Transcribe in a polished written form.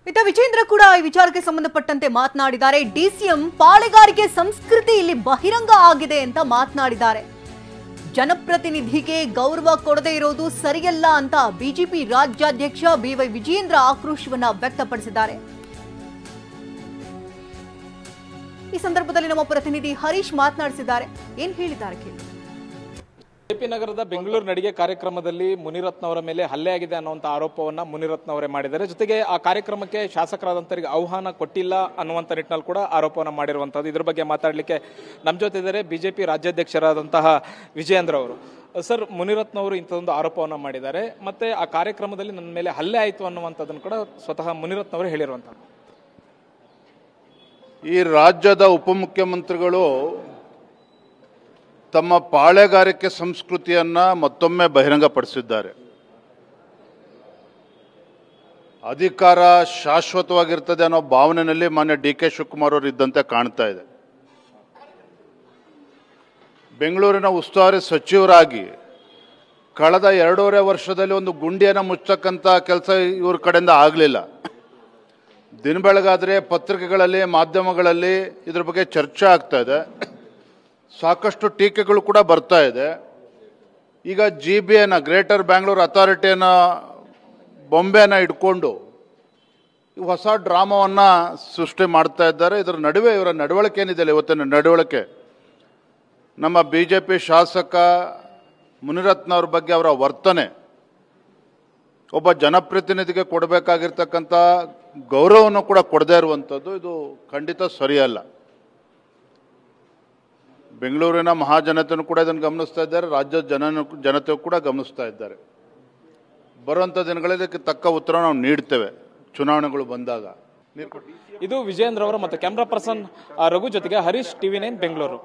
ಇತ್ತ ವಿಜೇಂದ್ರ ಕೂಡ ಈ ವಿಚಾರಕ್ಕೆ ಸಂಬಂಧಪಟ್ಟಂತೆ ಮಾತನಾಡಿದ್ದಾರೆ. ಡಿಸಿಎಂ ಪಾಳೆಗಾರಿಕೆ ಸಂಸ್ಕೃತಿ ಇಲ್ಲಿ ಬಹಿರಂಗ ಆಗಿದೆ ಅಂತ ಮಾತನಾಡಿದ್ದಾರೆ. ಜನಪ್ರತಿನಿಧಿಗೆ ಗೌರವ ಕೊಡದೇ ಇರೋದು ಸರಿಯಲ್ಲ ಅಂತ ಬಿಜೆಪಿ ರಾಜ್ಯಾಧ್ಯಕ್ಷ ಬಿವೈ ವಿಜೇಂದ್ರ ಆಕ್ರೋಶವನ್ನ ವ್ಯಕ್ತಪಡಿಸಿದ್ದಾರೆ. ಈ ಸಂದರ್ಭದಲ್ಲಿ ನಮ್ಮ ಪ್ರತಿನಿಧಿ ಹರೀಶ್ ಮಾತನಾಡಿಸಿದ್ದಾರೆ. ಏನ್ ಹೇಳಿದ್ದಾರೆ ಕೇಳಿ. ಜೆಪಿ ನಗರದ ಬೆಂಗಳೂರು ನಡಿಗೆ ಕಾರ್ಯಕ್ರಮದಲ್ಲಿ ಮುನಿರತ್ನ ಅವರ ಮೇಲೆ ಹಲ್ಲೆ ಆಗಿದೆ ಅನ್ನುವಂತ ಆರೋಪವನ್ನ ಮುನಿರತ್ನ ಅವರೇ ಮಾಡಿದ್ದಾರೆ. ಜೊತೆಗೆ ಆ ಕಾರ್ಯಕ್ರಮಕ್ಕೆ ಶಾಸಕರಾದಂತರಿಗೆ ಆಹ್ವಾನ ಕೊಟ್ಟಿಲ್ಲ ಅನ್ನುವಂತ ನಿಟ್ಟಿನಲ್ಲಿ ಕೂಡ ಆರೋಪವನ್ನ ಮಾಡಿರುವಂತದ್ದು. ಇದ್ರ ಬಗ್ಗೆ ಮಾತಾಡಲಿಕ್ಕೆ ನಮ್ಮ ಜೊತೆ ಇದ್ದಾರೆ ಬಿಜೆಪಿ ರಾಜ್ಯಾಧ್ಯಕ್ಷರಾದಂತಹ ವಿಜಯೇಂದ್ರ ಅವರು. ಸರ್, ಮುನಿರತ್ನ ಅವರು ಇಂಥದೊಂದು ಆರೋಪವನ್ನ ಮಾಡಿದ್ದಾರೆ, ಮತ್ತೆ ಆ ಕಾರ್ಯಕ್ರಮದಲ್ಲಿ ನನ್ನ ಮೇಲೆ ಹಲ್ಲೆ ಆಯಿತು ಅನ್ನುವಂಥದ್ದನ್ನು ಕೂಡ ಸ್ವತಃ ಮುನಿರತ್ನ ಅವರು ಹೇಳಿರುವಂತದ್ದು. ಈ ರಾಜ್ಯದ ಉಪಮುಖ್ಯಮಂತ್ರಿಗಳು ತಮ್ಮ ಪಾಳೆಗಾರಿಕೆ ಸಂಸ್ಕೃತಿಯನ್ನ ಮತ್ತೊಮ್ಮೆ ಬಹಿರಂಗಪಡಿಸಿದ್ದಾರೆ. ಅಧಿಕಾರ ಶಾಶ್ವತವಾಗಿರ್ತದೆ ಅನ್ನೋ ಭಾವನೆಯಲ್ಲಿ ಮಾನ್ಯ ಡಿ.ಕೆ. ಶಿವಕುಮಾರ್ ಅವರು ಇದ್ದಂತೆ ಕಾಣ್ತಾ ಇದೆ. ಬೆಂಗಳೂರಿನ ಉಸ್ತುವಾರಿ ಸಚಿವರಾಗಿ ಕಳೆದ 2.5 ವರ್ಷದಲ್ಲಿ ಒಂದು ಗುಂಡಿಯನ್ನು ಮುಚ್ಚತಕ್ಕಂಥ ಕೆಲಸ ಇವ್ರ ಕಡೆಯಿಂದ ಆಗಲಿಲ್ಲ. ದಿನ ಬೆಳಗಾದರೆ ಪತ್ರಿಕೆಗಳಲ್ಲಿ, ಮಾಧ್ಯಮಗಳಲ್ಲಿ ಇದ್ರ ಬಗ್ಗೆ ಚರ್ಚೆ ಆಗ್ತಾ ಇದೆ. ಸಾಕಷ್ಟು ಟೀಕೆಗಳು ಕೂಡ ಬರ್ತಾ ಇದೆ. ಈಗ GBAನ ಗ್ರೇಟರ್ ಬ್ಯಾಂಗ್ಳೂರ್ ಅಥಾರಿಟಿಯನ್ನು ಬೊಂಬೆಯನ್ನು ಇಟ್ಕೊಂಡು ಹೊಸ ಡ್ರಾಮಾವನ್ನು ಸೃಷ್ಟಿ ಮಾಡ್ತಾ ಇದ್ದಾರೆ. ಇದರ ನಡುವೆ ಇವರ ನಡವಳಿಕೆ ಏನಿದೆ, ಇವತ್ತಿನ ನಡವಳಿಕೆ, ನಮ್ಮ BJP ಶಾಸಕ ಮುನಿರತ್ನ ಅವ್ರ ಬಗ್ಗೆ ಅವರ ವರ್ತನೆ, ಒಬ್ಬ ಜನಪ್ರತಿನಿಧಿಗೆ ಕೊಡಬೇಕಾಗಿರ್ತಕ್ಕಂಥ ಗೌರವವನ್ನು ಕೂಡ ಕೊಡದೇ ಇರುವಂಥದ್ದು, ಇದು ಖಂಡಿತ ಸರಿಯಲ್ಲ. ಬೆಂಗಳೂರಿನ ಮಹಾಜನತೆಯೂ ಕೂಡ ಇದನ್ನು ಗಮನಿಸ್ತಾ ಇದ್ದಾರೆ, ರಾಜ್ಯದ ಜನತೆಯೂ ಕೂಡ ಗಮನಿಸ್ತಾ ಇದ್ದಾರೆ. ಬರುವಂಥ ದಿನಗಳಲ್ಲಿ ಇದಕ್ಕೆ ತಕ್ಕ ಉತ್ತರ ನಾವು ನೀಡ್ತೇವೆ ಚುನಾವಣೆಗಳು ಬಂದಾಗ. ಇದು ವಿಜಯೇಂದ್ರ ಅವರು ಮತ್ತು ಕ್ಯಾಮ್ರಾ ಪರ್ಸನ್ ರಘು ಜೊತೆಗೆ ಹರೀಶ್, TV9 ಬೆಂಗಳೂರು.